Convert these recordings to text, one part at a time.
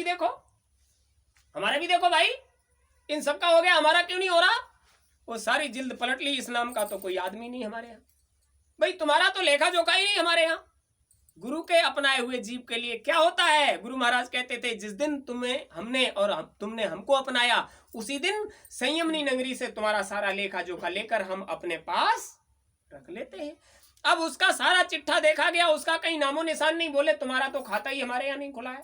देखो, हमारा भी देखो भाई, इन सबका हो गया, हमारा क्यों नहीं हो रहा? वो सारी जिल्द पलट ली, इस नाम का तो कोई आदमी नहीं हमारे यहाँ। भाई तुम्हारा तो लेखा जोखा ही नहीं हमारे यहाँ। गुरु के अपनाए हुए जीव के लिए क्या होता है? गुरु महाराज कहते थे, जिस दिन तुम्हें हमने और तुमने हमको अपनाया, उसी दिन संयमनी नगरी से तुम्हारा सारा लेखा जोखा लेकर हम अपने पास रख लेते हैं। अब उसका सारा चिट्ठा देखा गया, उसका कहीं नामो निशान नहीं। बोले तुम्हारा तो खाता ही हमारे यहाँ नहीं खुला है,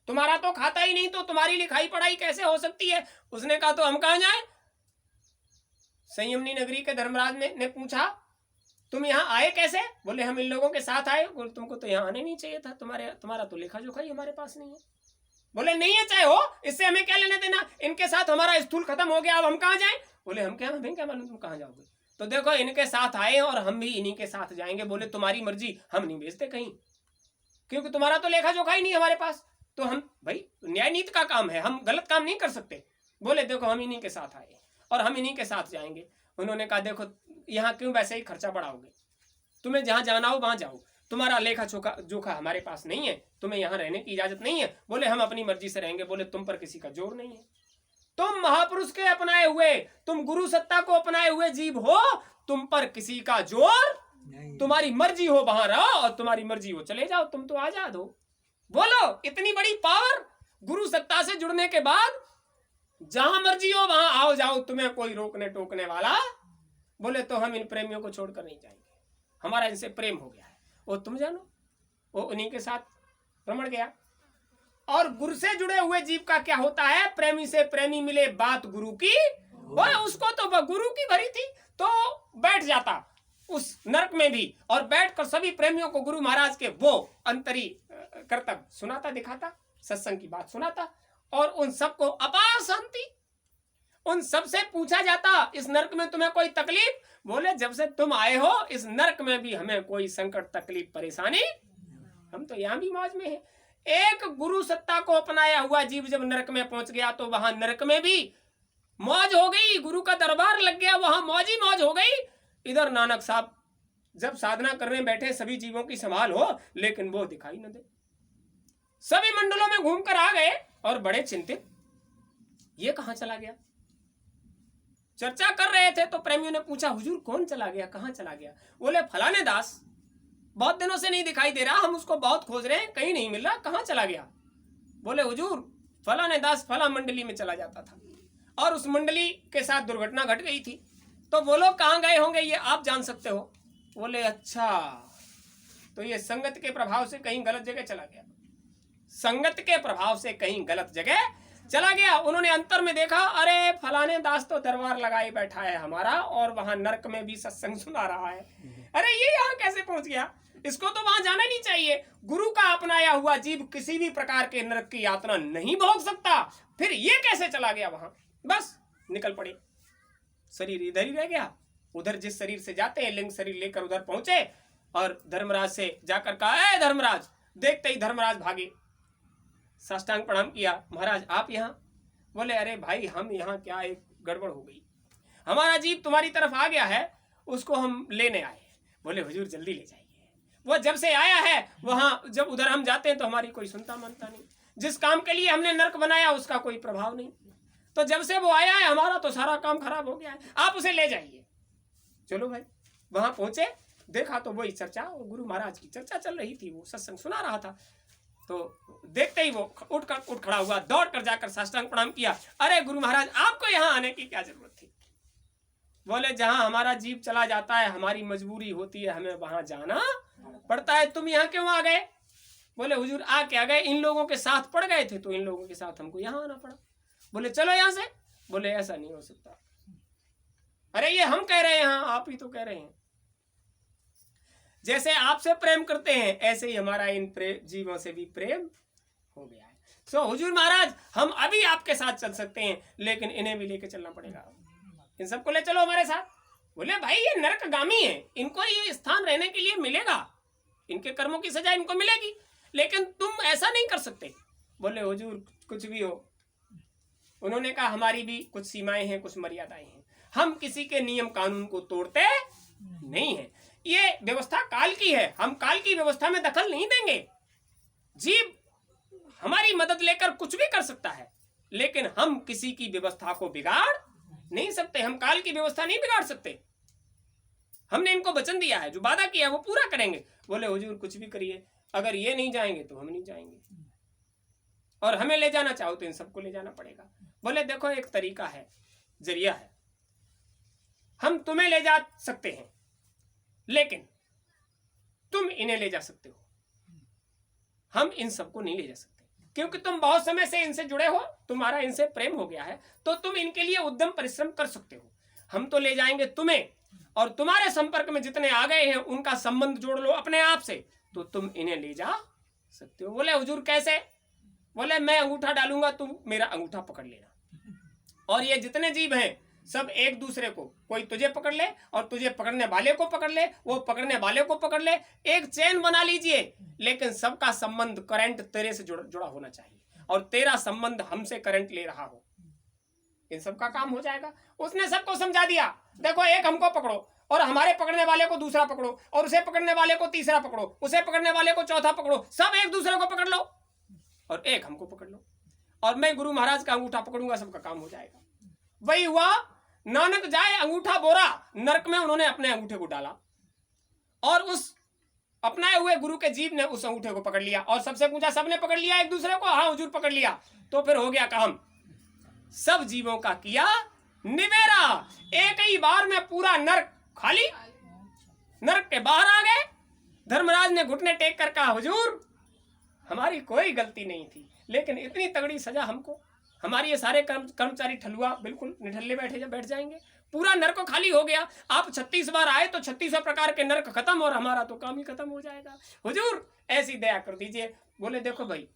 तुम्हारा तो खाता ही नहीं, तो तुम्हारी लिखाई पढ़ाई कैसे हो सकती है? उसने कहा तो हम कहां जाए? संयमनी नगरी के धर्मराज ने पूछा, तुम यहाँ आए कैसे? बोले हम इन लोगों के साथ आए। बोले तुमको तो यहाँ आने नहीं चाहिए था, तुम्हारा तो लेखा जोखा ही हमारे पास नहीं है। बोले नहीं है चाहे हो, इससे हमें क्या लेना देना, इनके साथ हमारा स्थूल खत्म हो गया, अब हम कहाँ जाएं? बोले हमें क्या मालूम तुम कहाँ जाओगे, तो देखो इनके साथ आए और हम भी इन्हीं के साथ जाएंगे। बोले तुम्हारी मर्जी, हम नहीं भेजते कहीं, क्योंकि तुम्हारा तो लेखा जोखा ही नहीं हमारे पास, तो हम भाई न्याय नीति का काम है, हम गलत काम नहीं कर सकते। बोले देखो हम इन्हीं के साथ आए और हम इन्हीं के साथ जाएंगे। उन्होंने कहा देखो यहाँ क्यों वैसे ही खर्चा बढ़ाओगे, तुम्हें जहां जाना हो वहां जाओ, तुम्हारा लेखा जोखा हमारे पास नहीं है, तुम्हें यहाँ रहने की इजाजत नहीं है। बोले हम अपनी मर्जी से रहेंगे। बोले तुम पर किसी का जोर नहीं है, तुम महापुरुष के अपनाए हुए, तुम गुरु सत्ता को अपनाए हुए जीव हो, तुम पर किसी का जोर नहीं। तुम्हारी मर्जी हो वहां रहो और तुम्हारी मर्जी हो चले जाओ, तुम तो आजाद हो। बोलो इतनी बड़ी पावर गुरु सत्ता से जुड़ने के बाद, जहां मर्जी हो वहां आओ जाओ, तुम्हें कोई रोकने टोकने वाला। बोले तो हम इन प्रेमियों को छोड़कर नहीं जाएंगे, हमारा इनसे प्रेम हो गया है। वो तुम जानो, वो उन्हीं के साथ रमण गया। और गुरु से जुड़े हुए जीव का क्या होता है? प्रेमी से प्रेमी मिले, बात गुरु की। और उसको तो गुरु की भरी थी, तो बैठ जाता उस नरक में भी, और बैठकर सभी प्रेमियों को गुरु महाराज के वो अंतरी कर्तव्य सुनाता, दिखाता, सत्संग की बात सुनाता, और उन सबको अपार शांति। उन सबसे पूछा जाता, इस नरक में तुम्हें कोई तकलीफ? बोले जब से तुम आए हो इस नरक में भी हमें कोई संकट तकलीफ परेशानी, हम तो यहाँ भी मौज में हैं। एक गुरु सत्ता को अपनाया हुआ जीव जब नरक में पहुंच गया, तो वहां नरक में भी मौज हो गई, गुरु का दरबार लग गया, वहां मौज ही मौज हो गई। इधर नानक साहब जब साधना करने बैठे, सभी जीवों की संभाल हो, लेकिन वो दिखाई न दे। सभी मंडलों में घूमकर आ गए और बड़े चिंतित, ये कहां चला गया? चर्चा कर रहे थे तो प्रेमियों ने पूछा, हुजूर कौन चला गया, कहां चला गया? बोले फलाने दास बहुत दिनों से नहीं दिखाई दे रहा, हम उसको बहुत खोज रहे हैं, कहीं नहीं मिल रहा, कहां चला गया? बोले हुजूर फलाने दास फला मंडली में चला जाता था और उस मंडली के साथ दुर्घटना घट गई थी, तो वो लोग कहां गए होंगे ये आप जान सकते हो? बोले अच्छा, तो ये संगत के प्रभाव से कहीं गलत जगह चला गया, संगत के प्रभाव से कहीं गलत जगह चला गया। उन्होंने अंतर में देखा, अरे फलाने दास तो दरबार लगाए बैठा है हमारा, और वहां नरक में भी सत्संग सुना रहा है, अरे ये यहाँ कैसे पहुंच गया? इसको तो वहां जाना नहीं चाहिए। गुरु का अपनाया हुआ जीव किसी भी प्रकार के नरक की यातना नहीं भोग सकता, फिर ये कैसे चला गया वहां? बस निकल पड़े, शरीर इधर ही रह गया। उधर जिस शरीर से जाते हैं, लिंग शरीर लेकर उधर पहुंचे और धर्मराज से जाकर कहा, ए धर्मराज। देखते ही धर्मराज भागे, साष्टांग प्रणाम किया, महाराज आप यहाँ? बोले अरे भाई हम यहाँ क्या, एक गड़बड़ हो गई, हमारा जीव तुम्हारी तरफ आ गया है, उसको हम लेने आए। बोले हुजूर जल्दी ले जाइए, वो जब से आया है वहां, जब उधर हम जाते हैं तो हमारी कोई सुनता मानता नहीं, जिस काम के लिए हमने नरक बनाया उसका कोई प्रभाव नहीं, तो जब से वो आया है हमारा तो सारा काम खराब हो गया है, आप उसे ले जाइए। चलो भाई, वहां पहुंचे, देखा तो वही चर्चा, वो गुरु महाराज की चर्चा चल रही थी, वो सत्संग सुना रहा था। तो देखते ही वो उठ खड़ा हुआ, दौड़ कर जाकर साष्टांग प्रणाम किया, अरे गुरु महाराज आपको यहाँ आने की क्या जरूरत थी? बोले जहां हमारा जीव चला जाता है, हमारी मजबूरी होती है, हमें वहां जाना पड़ता है, तुम यहाँ क्यों आ गए? बोले हुजूर आ क्या गए, इन लोगों के साथ पड़ गए थे, तो इन लोगों के साथ हमको यहाँ आना पड़ा। बोले चलो यहाँ से। बोले ऐसा नहीं हो सकता, अरे ये हम कह रहे हैं, हाँ आप ही तो कह रहे हैं, जैसे आपसे प्रेम करते हैं ऐसे ही हमारा इन जीवों से भी प्रेम हो गया है। सो हुजूर महाराज हम अभी आपके साथ चल सकते हैं, लेकिन इन्हें भी लेके चलना पड़ेगा, इन सबको ले चलो हमारे साथ। बोले भाई ये नरकगामी है, इनको ये स्थान रहने के लिए मिलेगा, इनके कर्मों की सजा इनको मिलेगी, लेकिन तुम ऐसा नहीं कर सकते। बोले हुजूर कुछ भी हो। उन्होंने कहा हमारी भी कुछ सीमाएं हैं, कुछ मर्यादाएं हैं, हम किसी के नियम कानून को तोड़ते नहीं है, ये व्यवस्था काल की है, हम काल की व्यवस्था में दखल नहीं देंगे। जीव हमारी मदद लेकर कुछ भी कर सकता है, लेकिन हम किसी की व्यवस्था को बिगाड़ नहीं सकते। हम काल की व्यवस्था नहीं बिगाड़ सकते। हमने इनको वचन दिया है, जो वादा किया है वो पूरा करेंगे। बोले हुजूर कुछ भी करिए, अगर ये नहीं जाएंगे तो हम नहीं जाएंगे, और हमें ले जाना चाहो तो इन सबको ले जाना पड़ेगा। बोले देखो एक तरीका है, जरिया है, हम तुम्हें ले जा सकते हैं, लेकिन तुम इन्हें ले जा सकते हो, हम इन सबको नहीं ले जा सकते, क्योंकि तुम बहुत समय से इनसे जुड़े हो, तुम्हारा इनसे प्रेम हो गया है, तो तुम इनके लिए उद्यम परिश्रम कर सकते हो। हम तो ले जाएंगे तुम्हें, और तुम्हारे संपर्क में जितने आ गए हैं उनका संबंध जोड़ लो अपने आप से, तो तुम इन्हें ले जा सकते हो। बोले हुजूर कैसे? बोले मैं अंगूठा डालूंगा, तुम मेरा अंगूठा पकड़ लेना, और ये जितने जीव हैं सब एक दूसरे को, कोई तुझे पकड़ ले और तुझे पकड़ने वाले को पकड़ ले, वो पकड़ने वाले को पकड़ ले, एक चेन बना लीजिए, लेकिन सबका संबंध करंट तेरे से जुड़ा होना चाहिए, और तेरा संबंध हमसे करंट ले रहा हो, इन सबका काम हो जाएगा। उसने सबको समझा दिया, देखो एक हमको पकड़ो, और हमारे पकड़ने वाले को दूसरा पकड़ो, और उसे पकड़ने वाले को तीसरा पकड़ो, उसे पकड़ने वाले को चौथा पकड़ो, सब एक दूसरे को पकड़ लो और एक हमको पकड़ लो, और मैं गुरु महाराज का अंगूठा पकड़ूंगा, सबका काम हो जाएगा। वही हुआ, नानक जाए अंगूठा बोरा, नरक में उन्होंने अपने अंगूठे को डाला, और उस अपनाए हुए गुरु के जीव ने उस अंगूठे को पकड़ लिया, और सबसे पूछा, सबने पकड़ लिया एक दूसरे को? हाँ हुजूर पकड़ लिया। तो फिर हो गया काम, सब जीवों का किया निवेरा, एक ही बार में पूरा नरक खाली, नरक के बाहर आ गए। धर्मराज ने घुटने टेक कर कहा, हुजूर हमारी कोई गलती नहीं थी, लेकिन इतनी तगड़ी सजा हमको, हमारे ये सारे कर्मचारी ठलुआ बिल्कुल निठल्ले बैठ जाएंगे, पूरा नरक खाली हो गया। आप 36 बार आए तो 36 प्रकार के नरक खत्म, और हमारा तो काम ही खत्म हो जाएगा, हुजूर ऐसी दया कर दीजिए। बोले देखो भाई,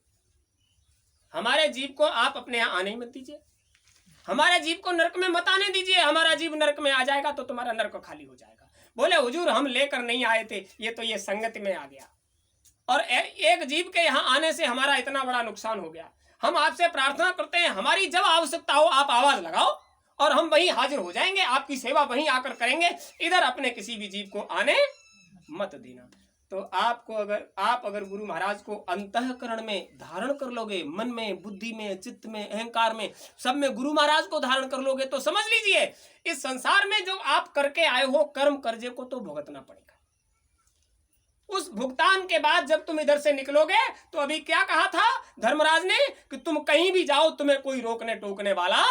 हमारे जीव को आप अपने यहाँ आने ही मत दीजिए, हमारे जीव को नरक में मत आने दीजिए, हमारा जीव नरक में आ जाएगा तो तुम्हारा नरक खाली हो जाएगा। बोले हुजूर हम लेकर नहीं आए थे, ये तो ये संगत में आ गया, और एक जीव के यहाँ आने से हमारा इतना बड़ा नुकसान हो गया। हम आपसे प्रार्थना करते हैं, हमारी जब आवश्यकता हो आप आवाज लगाओ, और हम वहीं हाजिर हो जाएंगे, आपकी सेवा वहीं आकर करेंगे, इधर अपने किसी भी जीव को आने मत देना। तो आपको अगर गुरु महाराज को अंतःकरण में धारण कर लोगे, मन में, बुद्धि में, चित्त में, अहंकार में, सब में गुरु महाराज को धारण कर लोगे, तो समझ लीजिए इस संसार में जो आप करके आए हो कर्म कर्जे को तो भुगतना पड़ेगा। उस भुगतान के बाद जब तुम इधर से निकलोगे, तो अभी क्या कहा था धर्मराज ने कि तुम कहीं भी जाओ तुम्हें कोई रोकने टोकने वाला,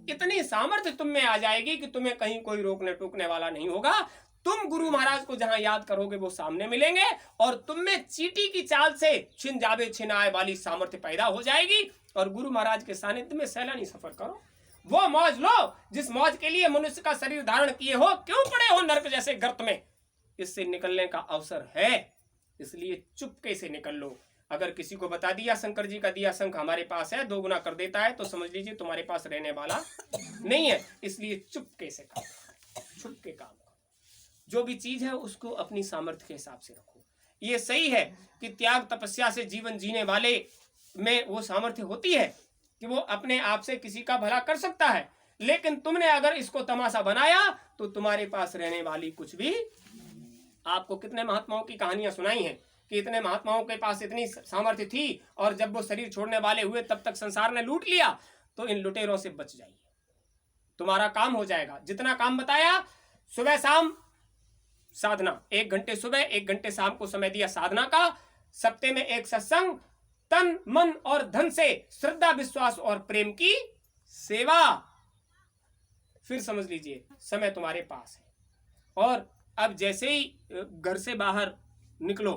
इतनी सामर्थ्य तुम में आ जाएगी कि तुम्हें कहीं कोई रोकने टोकने वाला नहीं होगा। तुम गुरु महाराज को जहां याद करोगे वो सामने मिलेंगे, और तुम में चींटी की चाल से छिन जावे छिनाए वाली सामर्थ्य पैदा हो जाएगी, और गुरु महाराज के सानिध्य में सैलानी सफर करो, वो मौज लो जिस मौज के लिए मनुष्य का शरीर धारण किए हो। क्यों पड़े हो नरक जैसे गर्त में? इससे निकलने का अवसर है, इसलिए चुपके से निकल लो। अगर किसी को बता दिया शंकर जी का दिया शंख हमारे पास है, 2 गुना कर देता है, तो समझ लीजिए तुम्हारे पास रहने वाला नहीं है। इसलिए चुपके से काम, चुपके काम करो। जो भी चीज है उसको अपनी सामर्थ्य के हिसाब से रखो। ये सही है कि त्याग तपस्या से जीवन जीने वाले में वो सामर्थ्य होती है कि वो अपने आप से किसी का भला कर सकता है, लेकिन तुमने अगर इसको तमाशा बनाया तो तुम्हारे पास रहने वाली कुछ भी। आपको कितने महात्माओं की कहानियां सुनाई हैं कि इतने महात्माओं के पास इतनी सामर्थ्य थी, और जब वो शरीर छोड़ने वाले हुए तब तक संसार ने लूट लिया। तो इन लुटेरों से बच जाइए, तुम्हारा काम हो जाएगा। जितना काम बताया, सुबह शाम साधना, 1 घंटे सुबह 1 घंटे शाम को समय दिया साधना का, सप्ताह में 1 सत्संग, तन मन और धन से श्रद्धा विश्वास और प्रेम की सेवा। फिर समझ लीजिए समय तुम्हारे पास है। और अब जैसे ही घर से बाहर निकलो,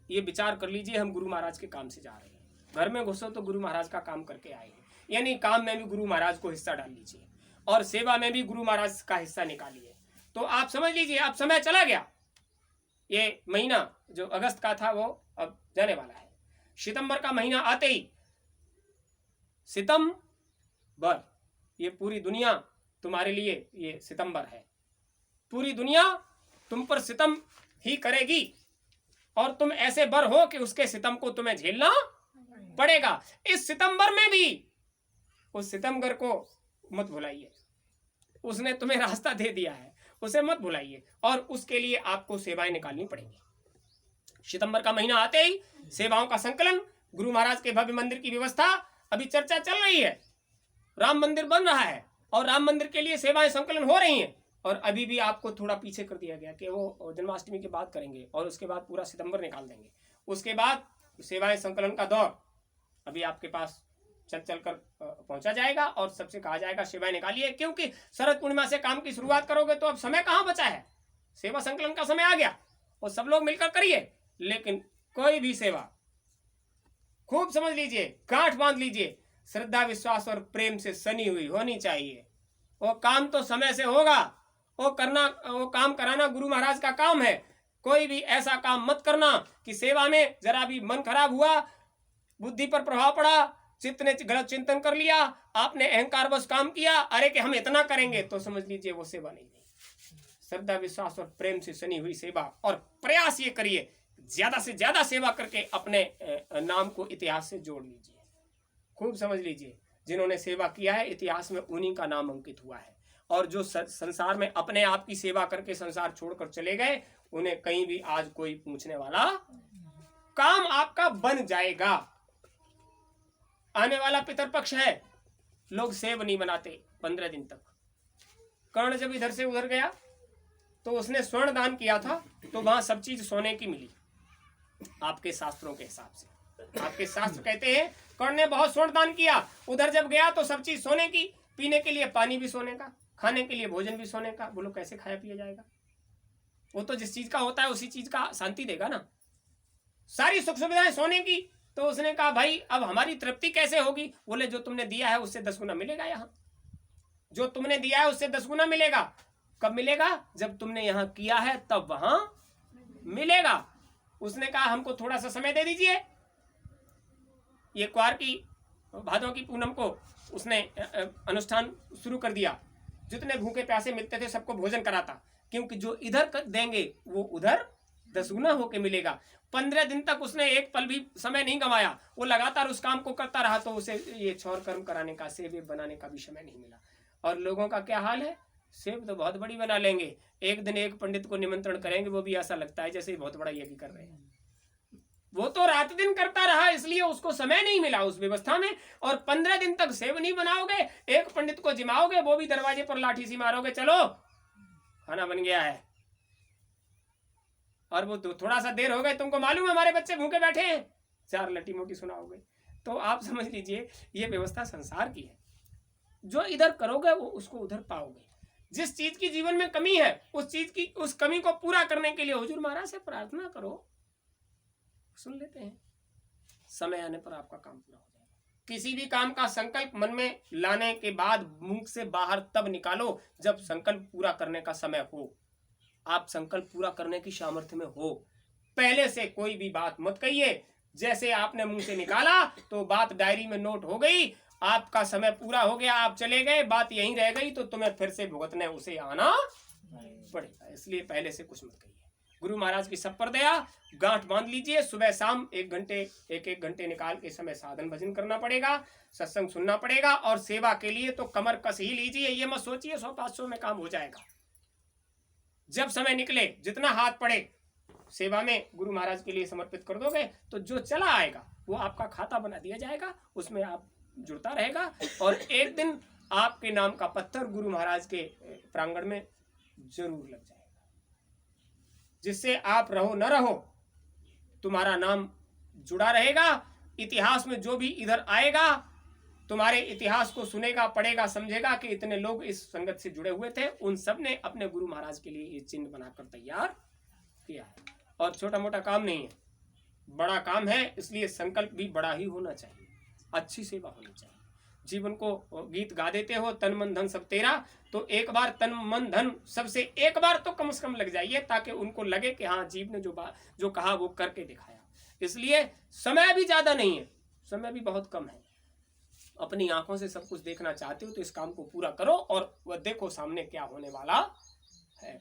ये विचार कर लीजिए हम गुरु महाराज के काम से जा रहे हैं। घर में घुसो तो गुरु महाराज का काम करके आए हैं, यानी काम में भी गुरु महाराज को हिस्सा डाल लीजिए, और सेवा में भी गुरु महाराज का हिस्सा निकालिए। तो आप समझ लीजिए अब समय चला गया। ये महीना जो अगस्त का था वो अब जाने वाला है। सितंबर का महीना आते ही, सितंबर, ये पूरी दुनिया तुम्हारे लिए ये सितंबर है। पूरी दुनिया तुम पर सितम ही करेगी, और तुम ऐसे बर हो कि उसके सितम को तुम्हें झेलना पड़ेगा। इस सितंबर में भी उस सितमगर को मत भुलाइए, उसने तुम्हें रास्ता दे दिया है, उसे मत भुलाइए, और उसके लिए आपको सेवाएं निकालनी पड़ेंगी। सितंबर का महीना आते ही सेवाओं का संकलन, गुरु महाराज के भव्य मंदिर की व्यवस्था अभी चर्चा चल रही है, राम मंदिर बन रहा है और राम मंदिर के लिए सेवाएं संकलन हो रही हैं। और अभी भी आपको थोड़ा पीछे कर दिया गया कि वो जन्माष्टमी के बाद करेंगे और उसके बाद पूरा सितंबर निकाल देंगे, उसके बाद सेवाएं संकलन का दौर अभी आपके पास चल कर पहुंचा जाएगा और सबसे कहा जाएगा सेवाएं निकालिए, क्योंकि शरद पूर्णिमा से काम की शुरुआत करोगे तो अब समय कहाँ बचा है, सेवा संकलन का समय आ गया और सब लोग मिलकर करिए। लेकिन कोई भी सेवा खूब समझ लीजिए, गांठ बांध लीजिए, श्रद्धा विश्वास और प्रेम से सनी हुई होनी चाहिए। वो काम तो समय से होगा, वो काम कराना गुरु महाराज का काम है। कोई भी ऐसा काम मत करना कि सेवा में जरा भी मन खराब हुआ, बुद्धि पर प्रभाव पड़ा, चित्त ने गलत चिंतन कर लिया, आपने अहंकार बस काम किया, अरे कि हम इतना करेंगे, तो समझ लीजिए वो सेवा नहीं। श्रद्धा विश्वास और प्रेम से सनी हुई सेवा, और प्रयास ये करिए ज्यादा से ज्यादा सेवा करके अपने नाम को इतिहास से जोड़ लीजिए। खूब समझ लीजिए, जिन्होंने सेवा किया है इतिहास में उन्हीं का नाम अंकित हुआ है, और जो संसार में अपने आप की सेवा करके संसार छोड़कर चले गए उन्हें कहीं भी आज कोई पूछने वाला, काम आपका बन जाएगा। आने वाला पितरपक्ष है, लोग सेव नहीं बनाते 15 दिन तक। कर्ण जब इधर से उधर गया तो उसने स्वर्ण दान किया था, तो वहां सब चीज सोने की मिली आपके शास्त्रों के हिसाब से। आपके शास्त्र कहते हैं कर्ण ने बहुत स्वर्ण दान किया, उधर जब गया तो सब चीज सोने की, पीने के लिए पानी भी सोने का, खाने के लिए भोजन भी सोने का। बोलो कैसे खाया पिया जाएगा? वो तो जिस चीज का होता है उसी चीज का शांति देगा ना। सारी सुख सुविधाएं सोने की, तो उसने कहा भाई अब हमारी तृप्ति कैसे होगी? बोले जो तुमने दिया है उससे 10 गुना मिलेगा। यहाँ जो तुमने दिया है उससे 10 गुना मिलेगा। कब मिलेगा? जब तुमने यहाँ किया है तब वहां मिलेगा। उसने कहा हमको थोड़ा सा समय दे दीजिए। ये क्वार की भादों की पूनम को उसने अनुष्ठान शुरू कर दिया, जितने भूखे प्यासे मिलते थे सबको भोजन कराता, क्योंकि जो इधर देंगे वो उधर 10 गुना होके मिलेगा। 15 दिन तक उसने एक पल भी समय नहीं गंवाया, वो लगातार उस काम को करता रहा, तो उसे ये छौर कर्म कराने का, सेब बनाने का भी समय नहीं मिला। और लोगों का क्या हाल है? सेब तो बहुत बड़ी बना लेंगे, एक दिन एक पंडित को निमंत्रण करेंगे, वो भी ऐसा लगता है जैसे बहुत बड़ा यज्ञ कर रहे हैं। वो तो रात दिन करता रहा, इसलिए उसको समय नहीं मिला उस व्यवस्था में। और 15 दिन तक सेब नहीं बनाओगे, एक पंडित को जिमाओगे, वो भी दरवाजे पर लाठी सी मारोगे, चलो खाना बन गया है, और वो थोड़ा सा देर हो गए, तुमको मालूम है हमारे बच्चे भूखे बैठे हैं, 4 लटी मोटी सुनाओगे। तो आप समझ लीजिए ये व्यवस्था संसार की है। जो इधर करोगे वो उसको उधर पाओगे। जिस चीज की जीवन में कमी है उस चीज की, उस कमी को पूरा करने के लिए हुजूर महाराज से प्रार्थना करो, सुन लेते हैं। समय आने पर आपका काम पूरा हो जाएगा। किसी भी काम का संकल्प मन में लाने के बाद मुंह से बाहर तब निकालो जब संकल्प पूरा करने का समय हो, आप संकल्प पूरा करने की सामर्थ्य में हो। पहले से कोई भी बात मत कहिए, जैसे आपने मुंह से निकाला तो बात डायरी में नोट हो गई, आपका समय पूरा हो गया, आप चले गए, बात यहीं रह गई, तो तुम्हें फिर से भुगतने उसे आना पड़ेगा। इसलिए पहले से कुछ मत कहिए। गुरु महाराज की सब पर दया, गांठ बांध लीजिए। सुबह शाम 1 घंटे निकाल के समय साधन भजन करना पड़ेगा, सत्संग सुनना पड़ेगा, और सेवा के लिए तो कमर कस ही लीजिए। ये मत सोचिए 100-500 में काम हो जाएगा। जब समय निकले, जितना हाथ पड़े सेवा में गुरु महाराज के लिए समर्पित कर दोगे, तो जो चला आएगा वो आपका खाता बना दिया जाएगा, उसमें आप जुड़ता रहेगा, और एक दिन आपके नाम का पत्थर गुरु महाराज के प्रांगण में जरूर लग जाएगा। जिससे आप रहो न रहो, तुम्हारा नाम जुड़ा रहेगा। इतिहास में जो भी इधर आएगा, तुम्हारे इतिहास को सुनेगा, पढ़ेगा, समझेगा कि इतने लोग इस संगत से जुड़े हुए थे, उन सब ने अपने गुरु महाराज के लिए ये चिन्ह बनाकर तैयार किया है। और छोटा मोटा काम नहीं है, बड़ा काम है, इसलिए संकल्प भी बड़ा ही होना चाहिए। अच्छी सेवा होनी चाहिए। जीवन को गीत गा देते हो, तन मन धन सब तेरा, तो एक बार तन मन धन सबसे एक बार तो कम से कम लग जाइए, ताकि उनको लगे कि हाँ जीव ने जो कहा वो करके दिखाया। इसलिए समय भी ज्यादा नहीं है, समय भी बहुत कम है। अपनी आंखों से सब कुछ देखना चाहते हो तो इस काम को पूरा करो, और वह देखो सामने क्या होने वाला है।